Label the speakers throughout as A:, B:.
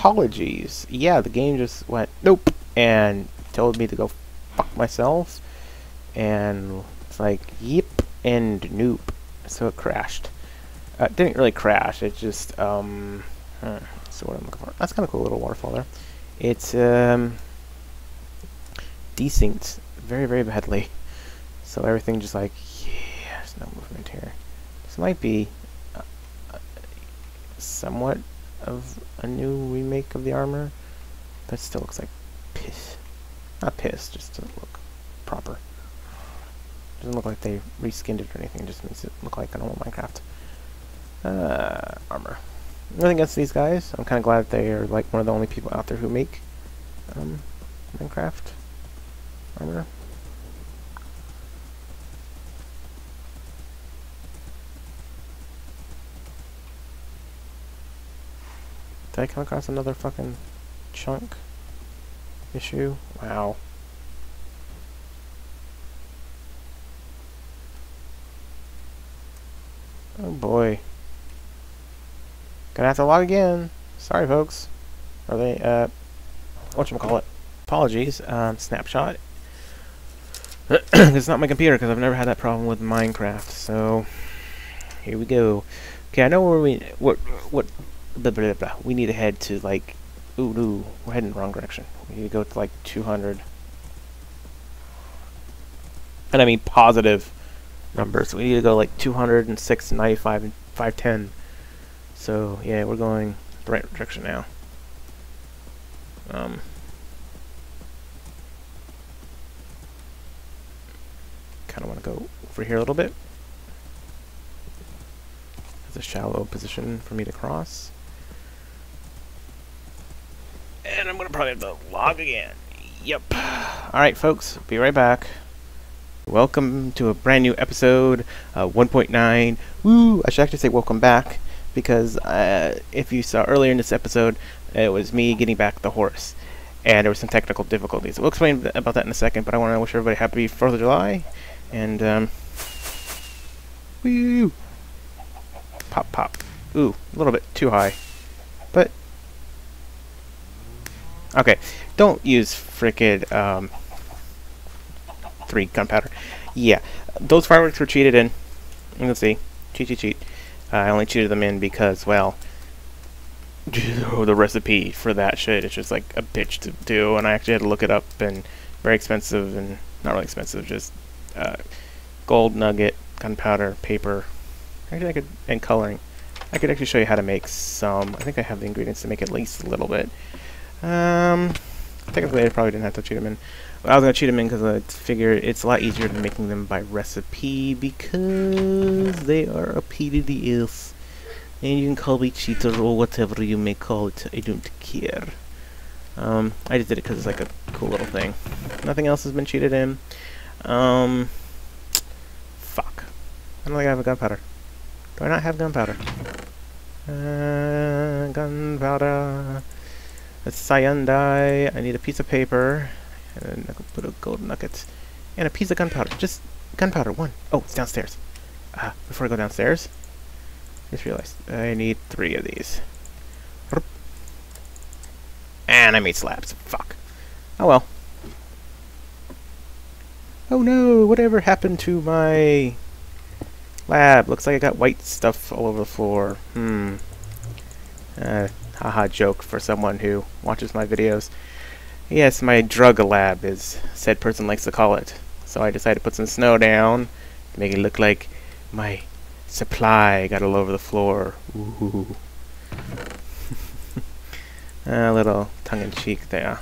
A: apologies. Yeah, the game just went nope and told me to go fuck myself. And it's like yep and nope. So it crashed. It didn't really crash. It just so what I'm looking for. That's kind of cool little waterfall there. It's desynced very, very badly. So everything just like, yeah, there's no movement here. This might be somewhat of a new remake of the armor, but it still looks like piss. Not piss, just doesn't look proper. Doesn't look like they reskinned it or anything. It just makes it look like a normal Minecraft armor. Nothing against these guys. I'm kind of glad they are like one of the only people out there who make Minecraft armor. Did I come across another fucking chunk issue? Wow. Oh boy. Gonna have to log again. Sorry, folks. Are they, whatchamacallit? Apologies. Snapshot. It's not my computer because I've never had that problem with Minecraft. So, here we go. Okay, I know where what blah, blah, blah. We need to head to like, ooh, no, we're heading the wrong direction. We need to go to like 200. And I mean positive numbers. We need to go like 206, 95, and 510. So yeah, we're going the right direction now. Kind of want to go over here a little bit. It's a shallow position for me to cross. And I'm going to probably have to log again. Yep. Alright, folks. Be right back. Welcome to a brand new episode, 1.9. Woo! I should actually say welcome back, because if you saw earlier in this episode, it was me getting back the horse. And there were some technical difficulties. We'll explain about that in a second, but I want to wish everybody happy 4th of July. And, woo! Pop, pop. Ooh, a little bit too high. But, okay. Don't use frickin', 3 gunpowder. Yeah, those fireworks were cheated in. You can see. Cheat. I only cheated them in because, well, the recipe for that shit is just like a bitch to do, and I actually had to look it up, and very expensive, and not really expensive, just gold nugget, gunpowder, paper, actually and coloring. I could actually show you how to make some. I think I have the ingredients to make at least a little bit. Technically I probably didn't have to cheat them in. I was going to cheat them in because I figured it's a lot easier than making them by recipe, because they are a pain in the ass. And you can call me cheater or whatever you may call it. I don't care. I just did it because it's like a cool little thing. Nothing else has been cheated in. Fuck. I don't think I have a gunpowder. Do I not have gunpowder? Gunpowder. A cyan dye. I need a piece of paper. And then I can put a gold nugget. And a piece of gunpowder. Just gunpowder. 1. Oh, it's downstairs. Before I go downstairs, I just realized I need 3 of these. And I made slabs. Fuck. Oh well. Oh no, whatever happened to my lab? Looks like I got white stuff all over the floor. Haha joke for someone who watches my videos. Yes, my drug lab, as said person likes to call it. So I decided to put some snow down to make it look like my supply got all over the floor. Ooh. A little tongue-in-cheek there.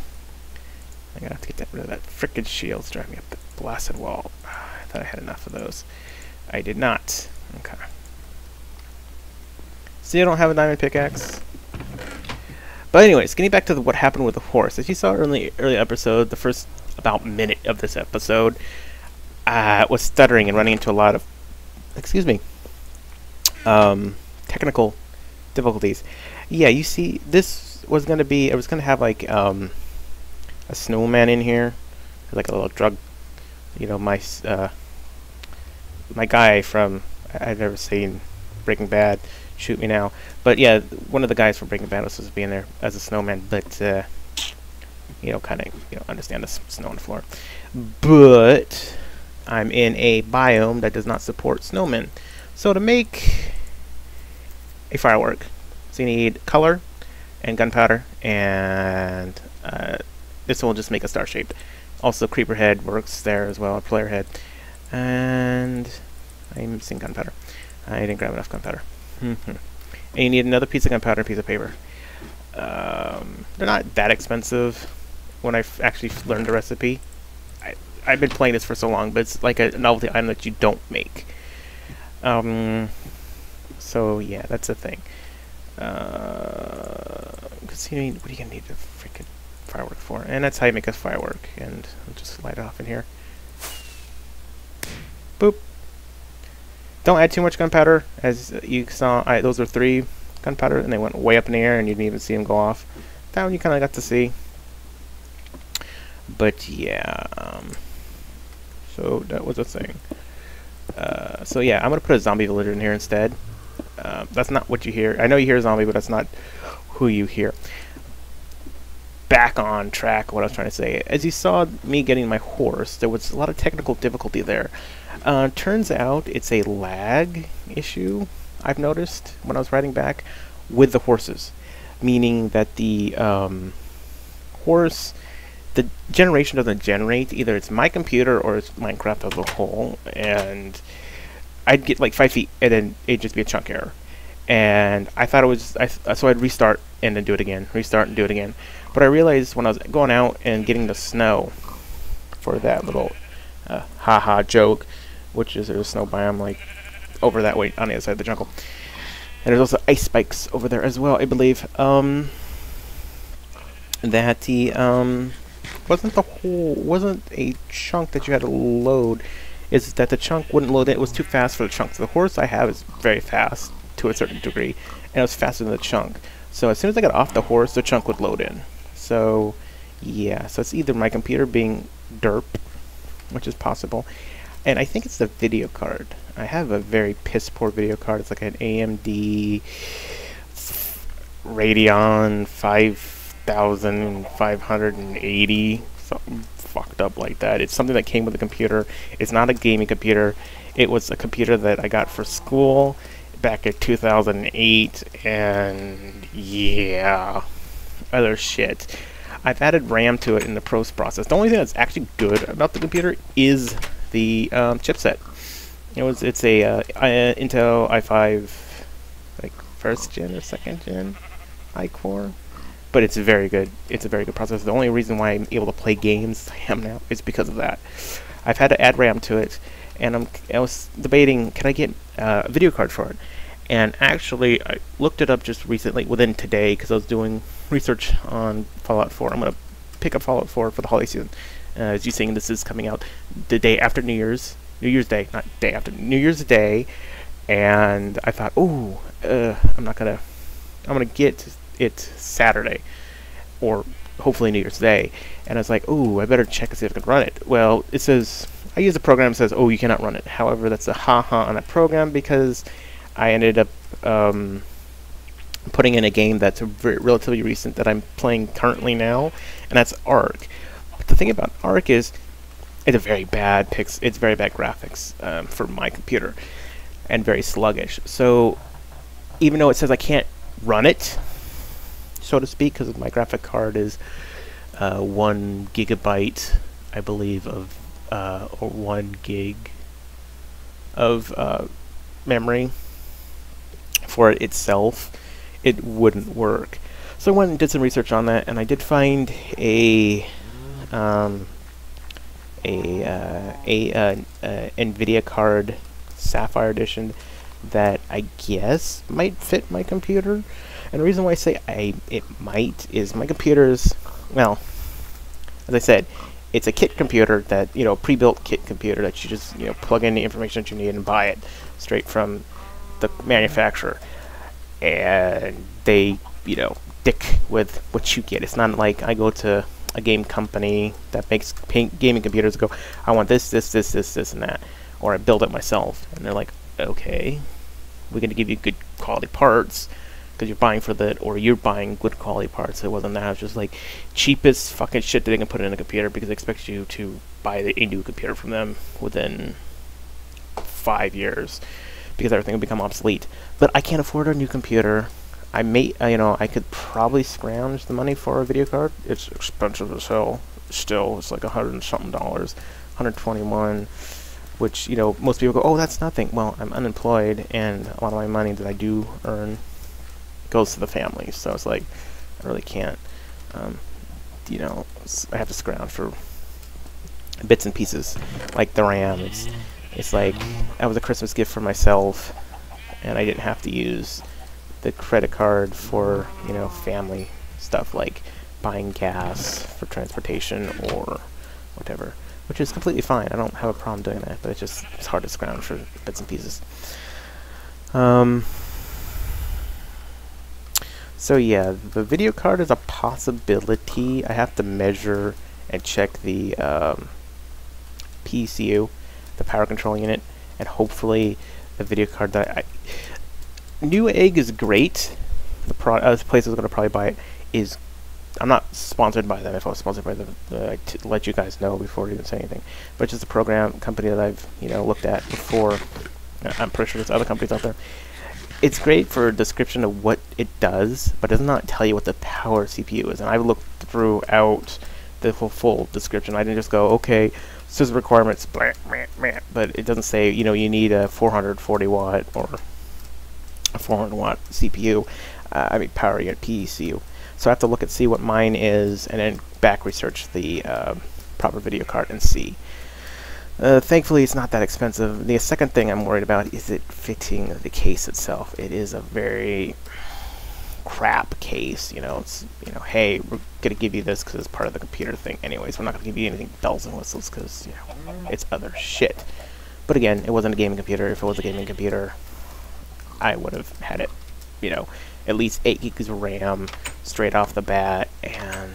A: I gotta have to get rid of that frickin' shield. It's driving me up the blasted wall. I thought I had enough of those. I did not. Okay. Still don't have a diamond pickaxe. But anyways, getting back to what happened with the horse. As you saw in the early episode, the first about minute of this episode, was stuttering and running into a lot of, technical difficulties. Yeah, you see, this was going to be, I was going to have like a snowman in here, like a little drug, you know, my guy from, I've never seen Breaking Bad, shoot me now. But yeah, one of the guys from Breaking Bad was supposed to be in there as a snowman, but you know, kind of, you know, understand the snow on the floor. But I'm in a biome that does not support snowmen. So to make a firework, so you need color and gunpowder, and this will just make a star shape. Also, creeper head works there as well, a player head. And I'm missing gunpowder. I didn't grab enough gunpowder. And you need another piece of gunpowder and a piece of paper. They're not that expensive when I've actually learned the recipe. I've been playing this for so long, but it's like a novelty item that you don't make. So yeah, that's the thing. Cause you need, what are you gonna need a freaking firework for? And that's how you make a firework. And I'll just light it off in here. Boop. Don't add too much gunpowder, as you saw. Those are 3 gunpowder, and they went way up in the air, and you didn't even see them go off. That one you kind of got to see. But yeah, so that was a thing. So yeah, I'm gonna put a zombie villager in here instead. That's not what you hear. I know you hear a zombie, but that's not who you hear. Back on track, what I was trying to say. As you saw me getting my horse, there was a lot of technical difficulty there. Turns out it's a lag issue, I've noticed, when I was riding back, with the horses. Meaning that the horse, the generation doesn't generate. Either it's my computer or it's Minecraft as a whole. And I'd get like 5 feet and then it'd just be a chunk error. And I thought it was, so I'd restart and then do it again. Restart and do it again. But I realized when I was going out and getting the snow for that little haha joke, which is there's a snow biome like over that way on the other side of the jungle. And there's also ice spikes over there as well, I believe. That the wasn't a chunk that you had to load. Is that the chunk wouldn't load it was too fast for the chunk. So the horse I have is very fast to a certain degree, and it was faster than the chunk. So as soon as I got off the horse, the chunk would load in. So yeah, so it's either my computer being derp, which is possible, and I think it's the video card. I have a very piss poor video card. It's like an AMD Radeon 5580, something fucked up like that. It's something that came with the computer. It's not a gaming computer. It was a computer that I got for school back in 2008, and yeah, other shit. I've added RAM to it in the post process. The only thing that's actually good about the computer is the chipset. It's a Intel i5, like 1st gen or 2nd gen iCore, but it's very good. It's a very good processor. The only reason why I'm able to play games I am now is because of that. I've had to add RAM to it, and I was debating, can I get a video card for it? And actually, I looked it up just recently, within today, because I was doing research on Fallout 4. I'm going to pick up Fallout 4 for the holiday season. As you're seeing, this is coming out the day after New Year's Day, not day after, New Year's Day. And I thought, ooh, I'm gonna get it Saturday, or hopefully New Year's Day. And I was like, ooh, I better check and see if I can run it. Well, it says, I use a program that says, oh, you cannot run it. However, that's a ha-ha on that program, because I ended up putting in a game that's relatively recent that I'm playing currently now, and that's Ark. But the thing about Ark is, it's a very bad it's very bad graphics for my computer, and very sluggish. So even though it says I can't run it, so to speak, because my graphic card is 1 gigabyte, I believe, of or 1 gig of memory for it itself, it wouldn't work. So I went and did some research on that, and I did find a NVIDIA card, Sapphire Edition, that I guess might fit my computer. And the reason why I say it might is my computer's, well, as I said, it's a kit computer that, pre-built kit computer that you just, plug in the information that you need and buy it straight from the manufacturer. And they, stick with what you get. It's not like I go to a game company that makes gaming computers and go, I want this, and that. Or I build it myself. And they're like, okay, we're going to give you good quality parts because you're buying for that, or you're buying good quality parts. It wasn't that. It was just like cheapest fucking shit that they can put in a computer because they expect you to buy a new computer from them within 5 years because everything will become obsolete. But I can't afford a new computer. I could probably scrounge the money for a video card. It's expensive as hell. Still, it's like $100 and something, 121, which, you know, most people go, oh, that's nothing. Well, I'm unemployed, and a lot of my money that I do earn goes to the family, so it's like, I really can't, you know, I have to scrounge for bits and pieces, like the RAM. It's like, that was a Christmas gift for myself, and I didn't have to use the credit card for, you know, family stuff like buying gas for transportation or whatever, which is completely fine. I don't have a problem doing that, but it's hard to scrounge for bits and pieces. So yeah, the video card is a possibility. I have to measure and check the PCU, the power control unit, and hopefully the video card that Newegg is great. The place I was going to probably buy it is, I'm not sponsored by them. If I was sponsored by them, I'd let you guys know before I even say anything. But it's just a program company that I've, you know, looked at before. I'm pretty sure there's other companies out there. It's great for a description of what it does, but it does not tell you what the power CPU is. And I've looked throughout the full description. I didn't just go, okay, system requirements, blah, blah, blah, but it doesn't say, you know, you need a 440 watt or a 400 watt CPU. Power unit, PCU. So I have to look and see what mine is, and then back research the proper video card and see. Thankfully, it's not that expensive. The second thing I'm worried about is it fitting the case itself. It is a very crap case. You know, it's, you know, hey, we're gonna give you this because it's part of the computer thing. Anyways, we're not gonna give you anything bells and whistles because, you know, it's other shit. But again, it wasn't a gaming computer. If it was a gaming computer, I would have had it, you know, at least 8 gigs of RAM straight off the bat, and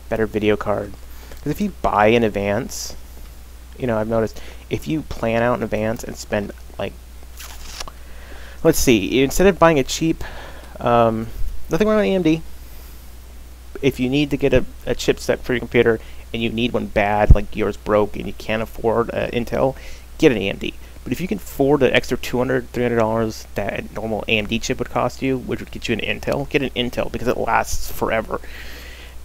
A: better video card. Because if you buy in advance, you know, I've noticed if you plan out in advance and spend, like, let's see, instead of buying a cheap, nothing wrong with AMD. If you need to get a chipset for your computer and you need one bad, like yours broke and you can't afford Intel, get an AMD. But if you can afford the extra $200, $300 that a normal AMD chip would cost you, which would get you an Intel, get an Intel because it lasts forever.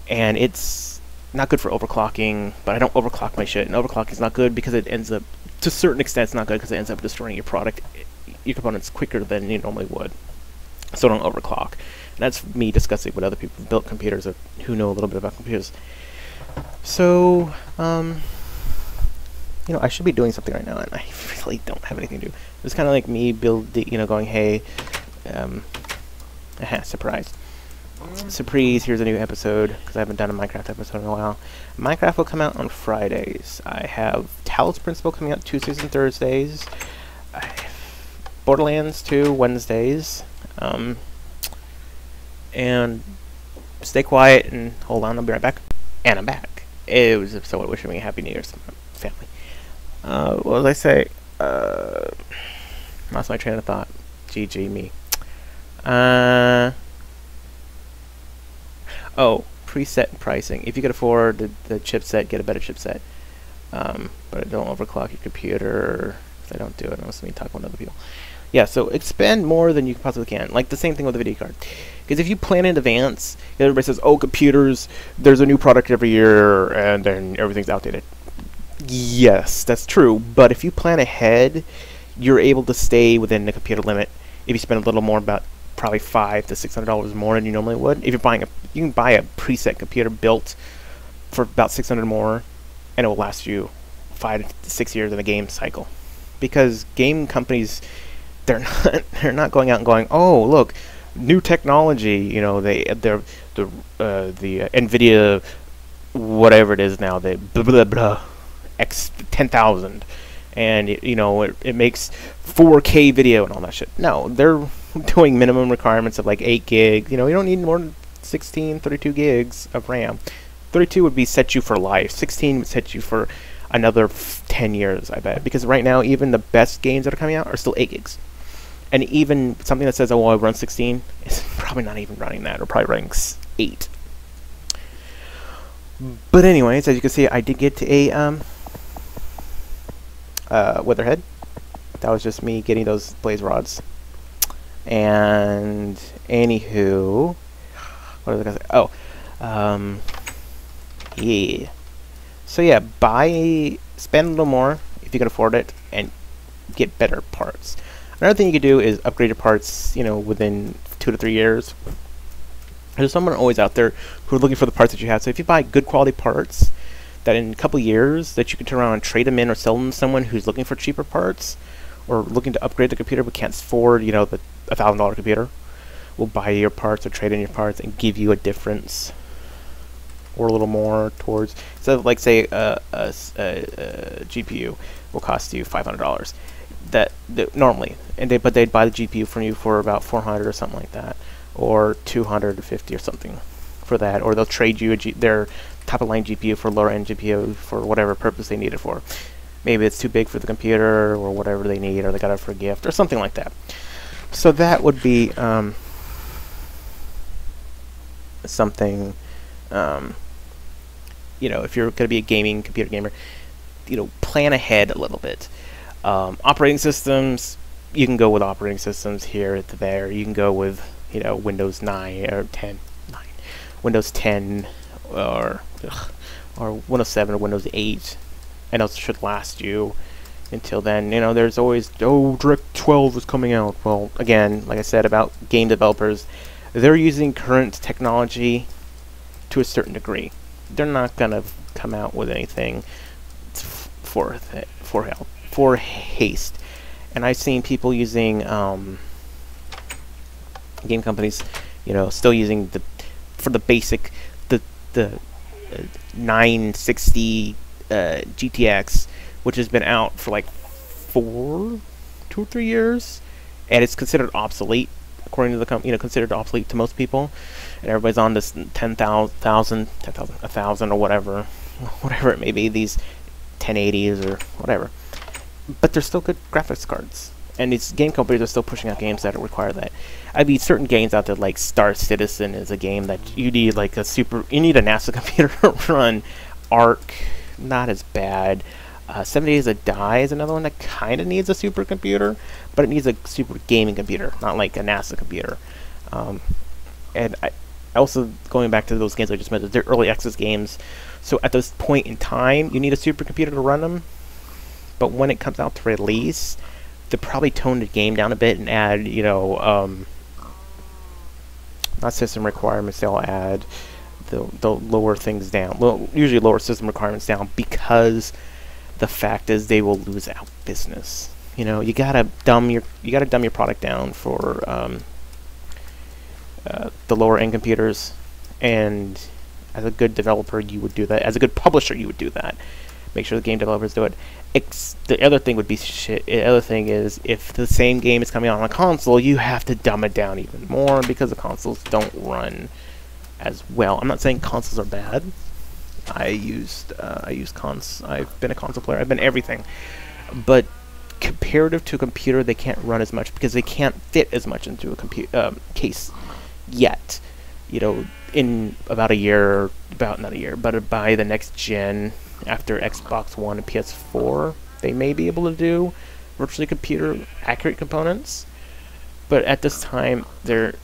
A: And it's not good for overclocking, but I don't overclock my shit. And overclocking is not good because it ends up, to a certain extent, it's not good because it ends up destroying your product, your components quicker than you normally would. So don't overclock. And that's me discussing with other people who built computers or who know a little bit about computers. So, you know, I should be doing something right now, and I really don't have anything to do. It's kind of like me going, hey, surprise. Surprise, here's a new episode, because I haven't done a Minecraft episode in a while. Minecraft will come out on Fridays. I have Talos Principle coming out Tuesdays and Thursdays. I have Borderlands 2 Wednesdays. And stay quiet and hold on, I'll be right back. And I'm back. It was someone wishing me a Happy New Year's to my family. What did I say? Lost my train of thought. GG me. Oh, preset pricing. If you could afford the chipset, get a better chipset. But don't overclock your computer. If I don't do it, unless me talk with other people. Yeah, so expend more than you possibly can. Like the same thing with the video card. Because if you plan in advance, everybody says, oh, computers, there's a new product every year, and then everything's outdated. Yes, that's true. But if you plan ahead, you're able to stay within the computer limit. If you spend a little more, about probably $500 to $600 more than you normally would. If you're buying you can buy a preset computer built for about $600 more, and it will last you 5 to 6 years in a game cycle. Because game companies, they're not going out and going, oh, look, new technology. You know, the NVIDIA, whatever it is now, the blah blah blah X 10,000, and you know it makes 4K video and all that shit. No, they're doing minimum requirements of like 8 gigs. You know, you don't need more than 16, 32 gigs of RAM. 32 would be set you for life. 16 would set you for another 10 years, I bet. Because right now, even the best games that are coming out are still 8 gigs. And even something that says, oh, well, I run 16, is probably not even running that, or probably running 8. But anyways, as you can see, I did get to a Witherhead. That was just me getting those blaze rods. And anywho, what was I gonna say? Oh, yeah. So yeah, spend a little more if you can afford it, and get better parts. Another thing you could do is upgrade your parts, you know, within 2 to 3 years. There's someone always out there who are looking for the parts that you have. So if you buy good quality parts, that in a couple years that you can turn around and trade them in or sell them to someone who's looking for cheaper parts, or looking to upgrade the computer but can't afford, you know, the $1,000 computer, will buy your parts or trade in your parts and give you a difference or a little more towards. So like say a GPU will cost you $500 that normally, and they'd buy the GPU from you for about $400 or something like that, or $250 or something for that, or they'll trade you their top of line GPU for lower end GPU for whatever purpose they need it for. Maybe it's too big for the computer or whatever they need, or they got it for a gift or something like that. So that would be something, you know, if you're going to be a computer gamer, you know, plan ahead a little bit. Operating systems, you can go with operating systems here to there. You can go with, you know, Windows 9 or 10, Windows 10 or Windows 7 or Windows 8. And those should last you until then. You know, there's always, oh, Direct 12 is coming out. Well, again, like I said about game developers, they're using current technology to a certain degree. They're not gonna come out with anything for haste. And I've seen people using game companies, you know, still using for the basic the 960 GTX, which has been out for like 2 or 3 years, and it's considered obsolete according to the company. You know, considered obsolete to most people, and everybody's on this 1,000 or whatever it may be, these 1080s or whatever. But they're still good graphics cards, and these game companies are still pushing out games that require that. I mean, certain games out there like Star Citizen is a game that you need like you need a NASA computer to run. Arc, not as bad. 7 Days to Die is another one that kind of needs a supercomputer, but it needs a super gaming computer, not like a NASA computer. And I also, going back to those games I just mentioned, they're early access games, so at this point in time, you need a supercomputer to run them. But when it comes out to release, they'll probably tone the game down a bit and add, you know, not system requirements. They'll add, they'll lower things down. Well, usually lower system requirements down, because the fact is they will lose out business. You know, you gotta dumb your product down for the lower end computers, and as a good developer you would do that. As a good publisher you would do that. Make sure the game developers do it. The other thing would be shit. The other thing is, if the same game is coming out on a console, you have to dumb it down even more, because the consoles don't run as well. I'm not saying consoles are bad. I've been a console player. I've been everything. But comparative to a computer, they can't run as much because they can't fit as much into a case yet. You know, in about a year, not a year, but by the next gen, after Xbox One and PS4, they may be able to do virtually computer accurate components. But at this time, they're,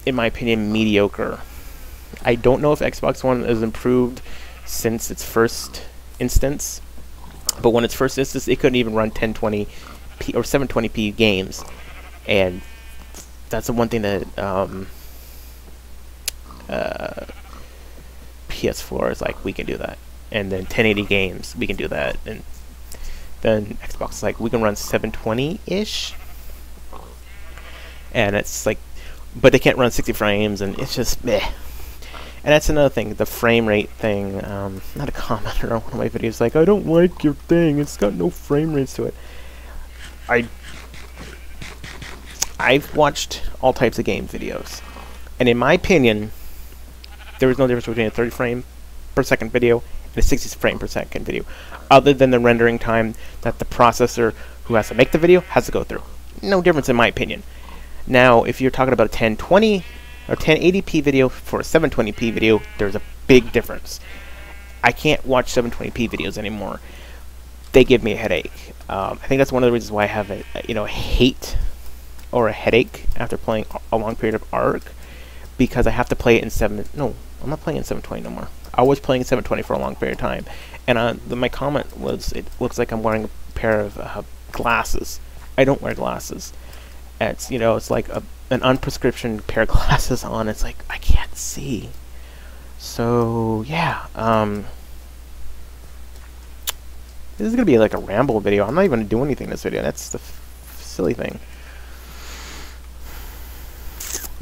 A: in my opinion, mediocre. I don't know if Xbox One has improved since its first instance, but when its first instance, it couldn't even run 1020p or 720p games, and that's the one thing that PS4 is like, we can do that, and then 1080 games, we can do that, and then Xbox is like, we can run 720-ish, and it's like, but they can't run 60 frames, and it's just meh. And that's another thing, the frame rate thing. Not a commenter on one of my videos like, I don't like your thing, it's got no frame rates to it. I've watched all types of game videos, and in my opinion, there is no difference between a 30 frame per second video in a 60 frame per second video, other than the rendering time that the processor who has to make the video has to go through. No difference in my opinion. Now, if you're talking about a 1020 or 1080p video for a 720p video, there's a big difference. I can't watch 720p videos anymore. They give me a headache. I think that's one of the reasons why I have a hate or a headache after playing a long period of Ark, because I have to play it in No, I'm not playing in 720 no more. I was playing in 720 for a long period of time, and my comment was, it looks like I'm wearing a pair of glasses. I don't wear glasses. It's it's like an unprescription pair of glasses on. It's like I can't see. So yeah, this is gonna be like a ramble video. I'm not even gonna do anything in this video. That's the silly thing,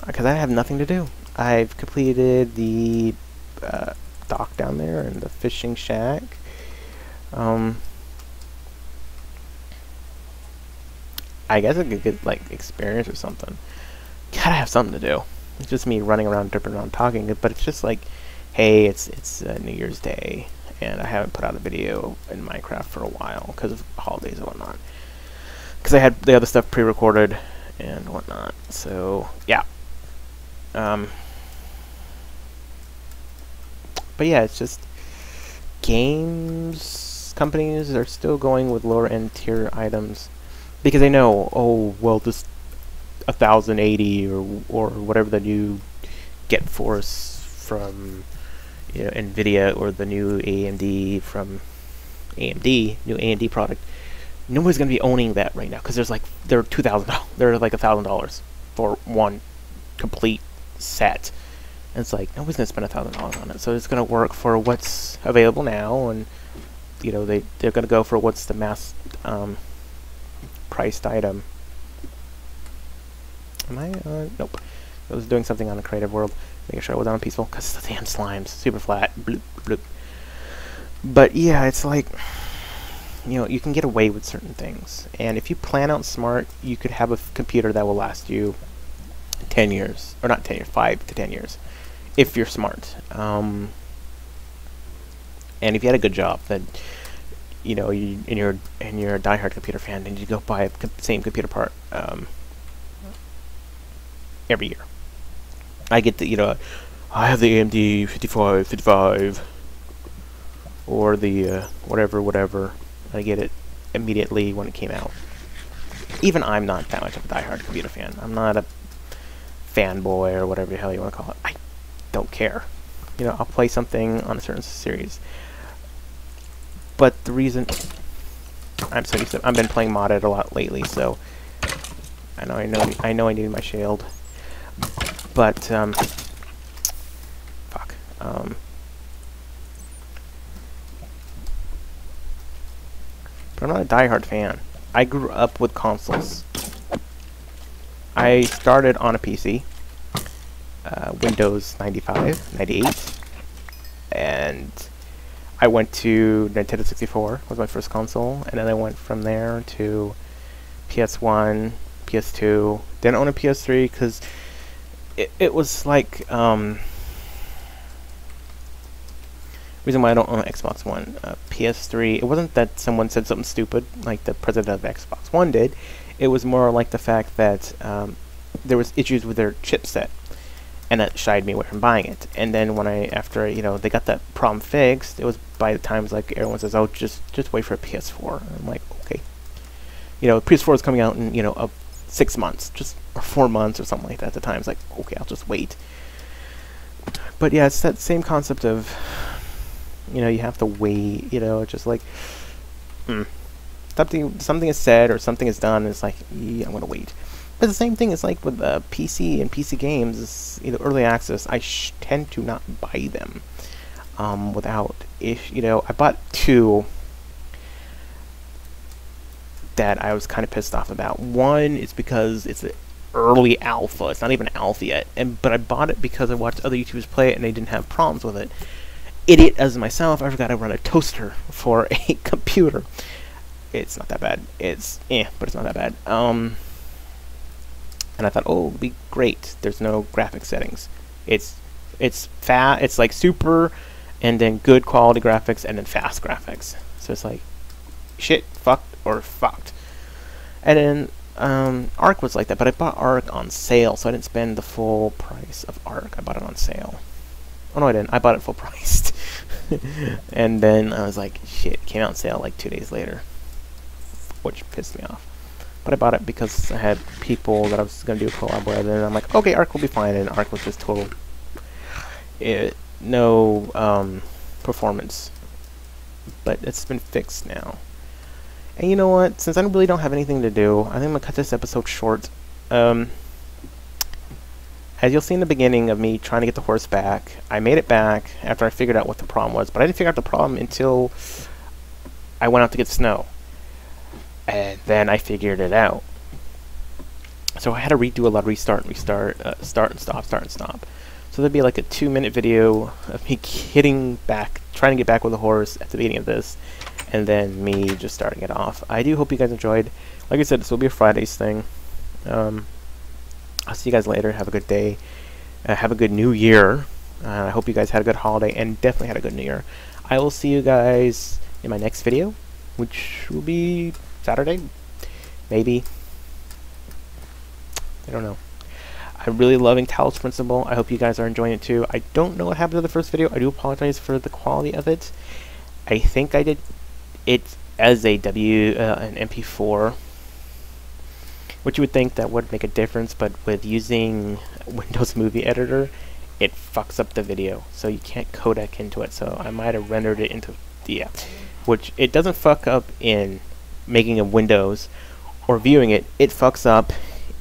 A: because I have nothing to do. I've completed the dock down there and the fishing shack. I guess I could get like experience or something. Gotta have something to do. It's just me running around, dripping around, talking. But it's just like, hey, it's New Year's Day, and I haven't put out a video in Minecraft for a while because of holidays and whatnot. Because I had the other stuff pre-recorded and whatnot. So yeah. But yeah, it's just games companies are still going with lower end tier items because they know, oh well, this 1080 or whatever the new get force from Nvidia, or the new AMD from AMD, new AMD product. Nobody's gonna be owning that right now because they're $2,000. They're like $1,000 for one complete set. And it's like nobody's gonna spend $1,000 on it, so it's gonna work for what's available now, and they're gonna go for what's the mass priced item. Am I? Nope. I was doing something on a creative world, making sure I was on peaceful, because the damn slime's super flat. Bloop, bloop. But yeah, it's like, you can get away with certain things, and if you plan out smart, you could have a computer that will last you 10 years, or not 10 years, 5 to 10 years, if you're smart. And if you had a good job, then you're a diehard computer fan, and you go buy a same computer part every year. I get the I have the AMD 5555 or the whatever. I get it immediately when it came out. Even I'm not that much of a diehard computer fan. I'm not a fanboy or whatever the hell you want to call it. I don't care. I'll play something on a certain series. But the reason I'm so used to, I've been playing modded a lot lately, so I know I need my shield. But fuck. But I'm not a diehard fan. I grew up with consoles. I started on a PC, Windows 95, 98, and I went to Nintendo 64, was my first console, and then I went from there to PS1, PS2, didn't own a PS3 because it was like, reason why I don't own an Xbox One. PS3, it wasn't that someone said something stupid, like the president of Xbox One did. It was more like the fact that there was issues with their chipset, and that shied me away from buying it. And then after they got that problem fixed, it was by the times like everyone says, oh, just wait for a PS4. And I'm like, okay. PS4 is coming out in 6 months, or 4 months or something like that at the time. It's like, okay, I'll just wait. But yeah, it's that same concept of you have to wait, just like something is said or something is done, and it's like, yeah, I'm gonna wait. But the same thing is like with PC and PC games, early access, I tend to not buy them without, I bought 2 that I was kind of pissed off about. One is because it's an early alpha, it's not even alpha yet, but I bought it because I watched other YouTubers play it and they didn't have problems with it. Idiot as myself, I forgot to run a toaster for a computer. It's not that bad. It's but it's not that bad. And I thought, oh, it'll be great. There's no graphic settings. It's fat. It's like super and then good quality graphics, and then fast graphics. So it's like shit, fucked, or fucked. And then Arc was like that, but I bought Arc on sale, so I didn't spend the full price of Arc. I bought it on sale. Oh no, I didn't. I bought it full priced. And then I was like, shit, it came out on sale like 2 days later, which pissed me off. But I bought it because I had people that I was going to do a collab with, and I'm like, okay, Arc will be fine. And Arc was just total, no performance. But it's been fixed now. And you know what? Since I really don't have anything to do, I think I'm going to cut this episode short. As you'll see in the beginning of me trying to get the horse back, I made it back after I figured out what the problem was. But I didn't figure out the problem until I went out to get snow. And then I figured it out. So I had to redo a lot of start and stop. So there'd be like a 2-minute video of me getting back, trying to get back with the horse at the beginning of this, and then me just starting it off. I do hope you guys enjoyed. Like I said, this will be a Fridays thing. I'll see you guys later. Have a good day. Have a good new year. I hope you guys had a good holiday and definitely had a good new year. I will see you guys in my next video, which will be Saturday, maybe. I don't know. I'm really loving Talos Principle. I hope you guys are enjoying it too. I don't know what happened to the first video. I do apologize for the quality of it. I think I did it as a an MP4, which you would think that would make a difference, but with using Windows Movie Editor, it fucks up the video, so you can't codec into it. So I might have rendered it into which it doesn't fuck up in making a Windows or viewing it. It fucks up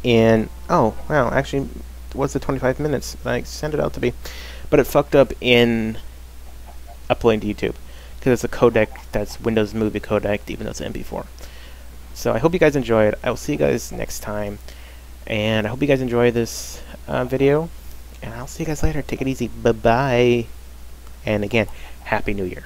A: in, oh wow, actually what's the 25 minutes I sent it out to be, but it fucked up in uploading to YouTube because it's a codec that's Windows Movie codec, even though it's an MP4. So I hope you guys enjoyed. I will see you guys next time, and I hope you guys enjoy this video, and I'll see you guys later. Take it easy. Bye bye, and again, Happy New Year.